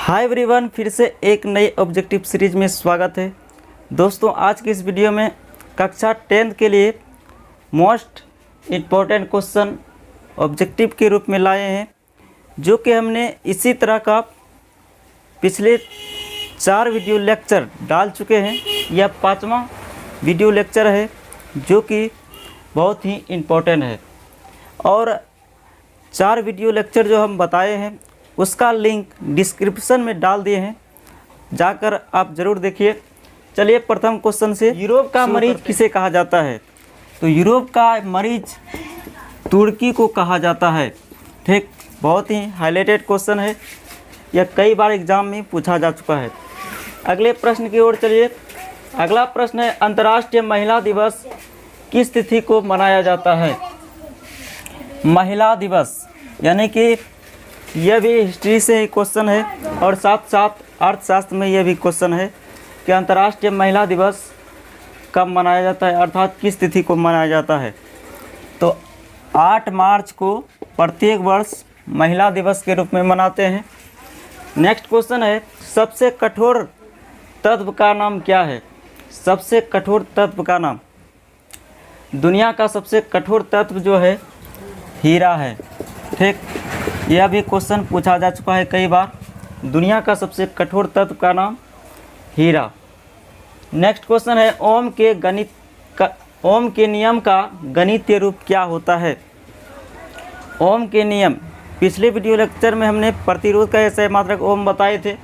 Hi everyone, फिर से एक नई ऑब्जेक्टिव सीरीज में स्वागत है। दोस्तों, आज की इस वीडियो में कक्षा 10th के लिए मोस्ट इम्पोर्टेंट क्वेश्चन ऑब्जेक्टिव के रूप में लाए हैं, जो कि हमने इसी तरह का पिछले 4 वीडियो लेक्चर डाल चुके हैं। यह 5वां वीडियो लेक्चर है, जो कि बहुत ही इम्पोर्टेंट है। और 4 वीडियो लेक्चर जो हम बताए हैं उसका लिंक डिस्क्रिप्शन में डाल दिए हैं, जाकर आप ज़रूर देखिए। चलिए प्रथम क्वेश्चन से, यूरोप का मरीज किसे कहा जाता है? तो यूरोप का मरीज तुर्की को कहा जाता है। ठीक, बहुत ही हाईलाइटेड क्वेश्चन है, यह कई बार एग्जाम में पूछा जा चुका है। अगले प्रश्न की ओर चलिए। अगला प्रश्न है, अंतर्राष्ट्रीय महिला दिवस किस तिथि को मनाया जाता है? महिला दिवस, यानी कि यह भी हिस्ट्री से ही क्वेश्चन है और साथ साथ अर्थशास्त्र में यह भी क्वेश्चन है कि अंतर्राष्ट्रीय महिला दिवस कब मनाया जाता है, अर्थात किस तिथि को मनाया जाता है। तो 8 मार्च को प्रत्येक वर्ष महिला दिवस के रूप में मनाते हैं। नेक्स्ट क्वेश्चन है, सबसे कठोर तत्व का नाम क्या है? सबसे कठोर तत्व का नाम, दुनिया का सबसे कठोर तत्व जो है हीरा है। ठीक, यह भी क्वेश्चन पूछा जा चुका है कई बार। दुनिया का सबसे कठोर तत्व का नाम हीरा। नेक्स्ट क्वेश्चन है, ओम के नियम का गणितीय रूप क्या होता है? ओम के नियम, पिछले वीडियो लेक्चर में हमने प्रतिरोध का ऐसे मात्रक ओम बताए थे।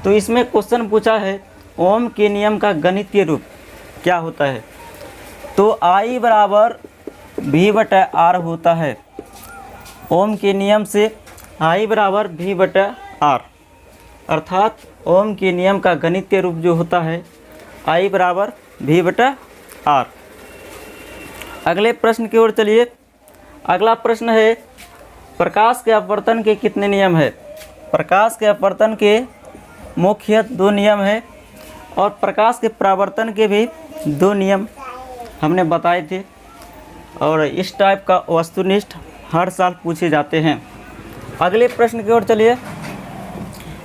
तो इसमें क्वेश्चन पूछा है ओम के नियम का गणितीय रूप क्या होता है? तो I बराबर V/R होता है। ओम के नियम से I बराबर V/R, अर्थात ओम के नियम का गणितीय रूप जो होता है I बराबर V/R। अगले प्रश्न की ओर चलिए। अगला प्रश्न है, प्रकाश के अपवर्तन के कितने नियम है? प्रकाश के अपवर्तन के मुख्यतः 2 नियम है और प्रकाश के परावर्तन के भी 2 नियम हमने बताए थे। और इस टाइप का वस्तुनिष्ठ हर साल पूछे जाते हैं। अगले प्रश्न की ओर चलिए।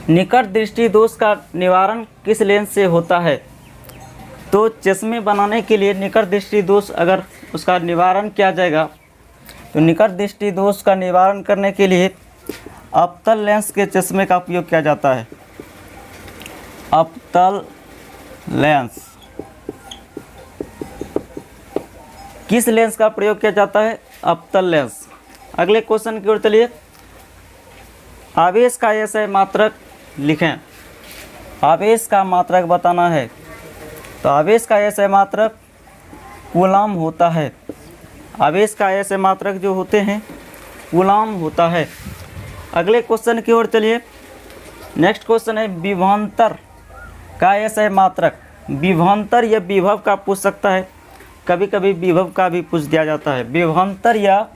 निकट दृष्टि दोष का निवारण किस लेंस से होता है? तो चश्मे बनाने के लिए निकट दृष्टि दोष अगर उसका निवारण किया जाएगा, तो निकट दृष्टि दोष का निवारण करने के लिए अवतल लेंस के चश्मे का उपयोग किया जाता है। अवतल लेंस, किस लेंस का प्रयोग किया जाता है? अवतल लेंस। अगले क्वेश्चन की ओर चलिए। आवेश का ऐसा मात्रक लिखें। आवेश का मात्रक बताना है, तो आवेश का ऐसा मात्रक कूलम होता है। आवेश का ऐसे मात्रक जो होते हैं कूलम होता है। अगले क्वेश्चन की ओर चलिए। नेक्स्ट क्वेश्चन है, विभवांतर का ऐसा मात्रक। विभवांतर या विभव का पूछ सकता है, कभी कभी विभव का भी पूछ दिया जाता है। विभवांतर या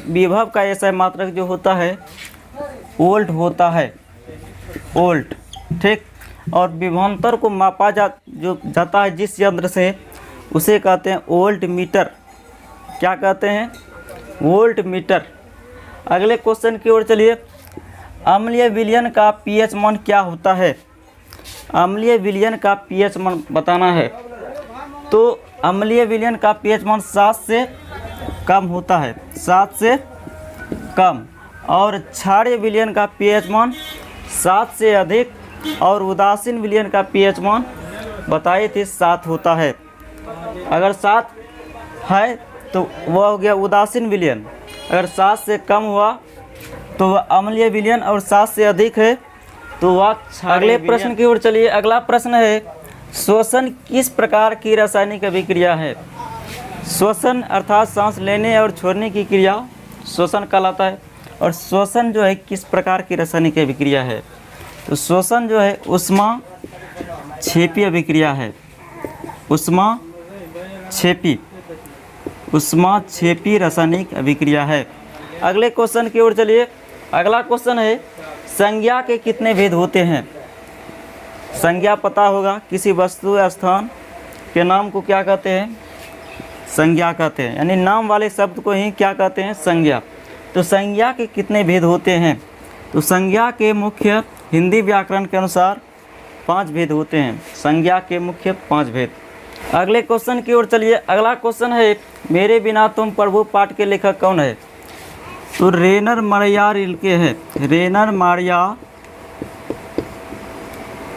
विभव का ऐसा मात्रक जो होता है वोल्ट होता है, वोल्ट। ठीक, और विभवांतर को मापा जाता है जिस यंत्र से, उसे कहते हैं वोल्ट मीटर। क्या कहते हैं? Volt meter. अगले क्वेश्चन की ओर चलिए। अम्लीय विलयन का pH मान क्या होता है? अम्लीय विलयन का pH मान बताना है। तो अम्लीय विलयन का pH मान 7 से कम होता है, 7 से कम। और क्षारीय विलयन का pH मान 7 से अधिक और उदासीन विलयन का pH मान बताए थे 7 होता है। अगर 7 है तो वह हो गया उदासीन विलयन। अगर 7 से कम हुआ तो वह अम्लीय विलयन और 7 से अधिक है तो वह क्षारीय। अगले प्रश्न की ओर चलिए। अगला प्रश्न है, श्वसन किस प्रकार की रासायनिक अभिक्रिया है? श्वसन अर्थात सांस लेने और छोड़ने की क्रिया श्वसन कहलाता है। और श्वसन जो है किस प्रकार की रासायनिक अभिक्रिया है? तो श्वसन जो है ऊष्माक्षेपी अभिक्रिया है। ऊष्माक्षेपी रासायनिक अभिक्रिया है। अगले क्वेश्चन की ओर चलिए। अगला क्वेश्चन है, संज्ञा के कितने भेद होते हैं? संज्ञा पता होगा, किसी वस्तु या स्थान के नाम को क्या कहते हैं? संज्ञा कहते हैं, यानी नाम वाले शब्द को ही क्या कहते हैं? संज्ञा। तो संज्ञा के कितने भेद होते हैं? तो संज्ञा के मुख्य हिंदी व्याकरण के अनुसार 5 भेद होते हैं। संज्ञा के मुख्य 5 भेद। अगले क्वेश्चन की ओर चलिए। अगला क्वेश्चन है, मेरे बिना तुम प्रभु पाठ के लेखक कौन है? तो रेनर मारिया रिल्के है। रेनर मारिया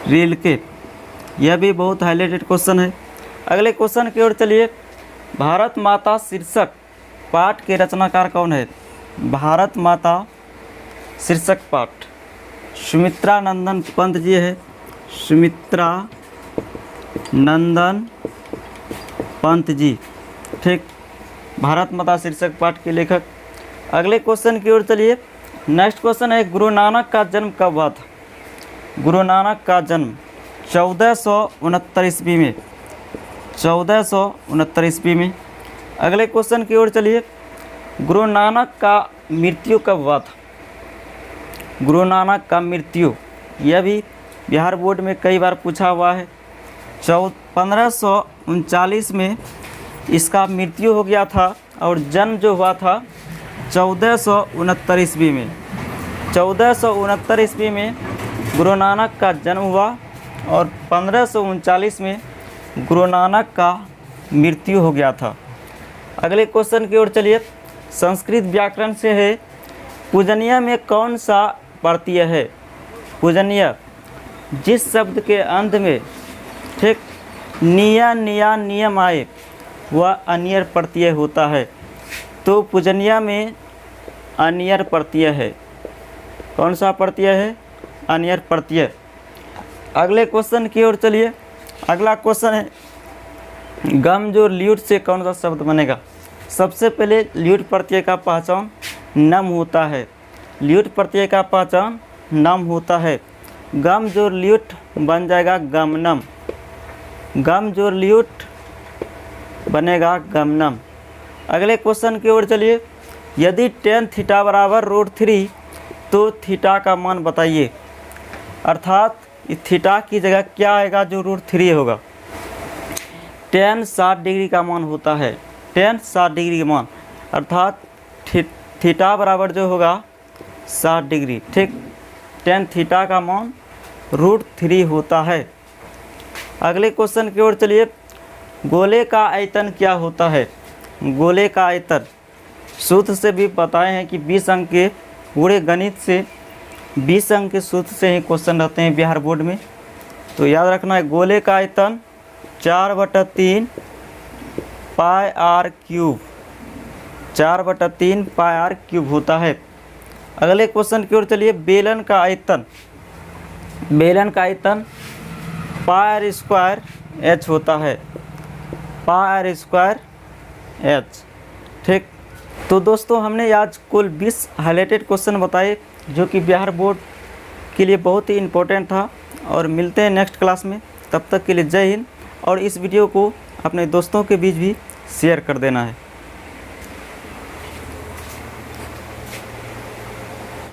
रिल्के, यह भी बहुत हाईलाइटेड क्वेश्चन है। अगले क्वेश्चन की ओर चलिए। भारत माता शीर्षक पाठ के रचनाकार कौन है? भारत माता शीर्षक पाठ सुमित्रा नंदन पंत जी है। सुमित्रा नंदन पंत जी, ठीक, भारत माता शीर्षक पाठ के लेखक। अगले क्वेश्चन की ओर चलिए। नेक्स्ट क्वेश्चन है, गुरु नानक का जन्म कब हुआ था? गुरु नानक का जन्म 1469 ईस्वी में। 1469 ईस्वी में। अगले क्वेश्चन की ओर चलिए। गुरु नानक का मृत्यु कब हुआ था? गुरु नानक का मृत्यु, यह भी बिहार बोर्ड में कई बार पूछा हुआ है। 1539 में इसका मृत्यु हो गया था और जन्म जो हुआ था 1469 ईस्वी में। 1469 ईस्वी में गुरु नानक का जन्म हुआ और 1539 में गुरु नानक का मृत्यु हो गया था। अगले क्वेश्चन की ओर चलिए। संस्कृत व्याकरण से है, पूजनीय में कौन सा प्रत्यय है? पूजनीय, जिस शब्द के अंत में, ठीक, निया निया नियम आए वह अनियर प्रत्यय होता है। तो पूजनीय में अनियर प्रत्यय है। कौन सा प्रत्यय है? अनियर प्रत्यय। अगले क्वेश्चन की ओर चलिए। अगला क्वेश्चन है, गम जो ल्यूट से कौन सा शब्द बनेगा? सबसे पहले ल्यूट प्रत्यय का पहचान नम होता है। ल्यूट प्रत्यय का पहचान नम होता है। गम जो ल्यूट बन जाएगा गमनम। गम जो ल्यूट बनेगा गमनम। अगले क्वेश्चन की ओर चलिए। यदि tan थीटा बराबर √3 तो थीटा का मान बताइए। अर्थात इस थीटा की जगह क्या आएगा जो √3 होगा? tan 60 डिग्री का मान होता है। tan 60 डिग्री का मान, अर्थात थीटा बराबर जो होगा 60 डिग्री, ठीक। tan थीटा का मान √3 होता है। अगले क्वेश्चन की ओर चलिए। गोले का आयतन क्या होता है? गोले का आयतन सूत्र से भी बताए हैं कि 20 अंक के पूरे गणित से 20 अंक के सूत्र से ही क्वेश्चन रहते हैं बिहार बोर्ड में। तो याद रखना है, गोले का आयतन 4/3 पाई r क्यूब, 4/3 पाई r क्यूब होता है। अगले क्वेश्चन की ओर चलिए। बेलन का आयतन, बेलन का आयतन पाई r स्क्वायर h होता है। पाई r स्क्वायर h, ठीक। तो दोस्तों हमने आज कुल 20 हाईलाइटेड क्वेश्चन बताए जो कि बिहार बोर्ड के लिए बहुत ही इम्पोर्टेंट था। और मिलते हैं नेक्स्ट क्लास में। तब तक के लिए जय हिंद। और इस वीडियो को अपने दोस्तों के बीच भी शेयर कर देना है।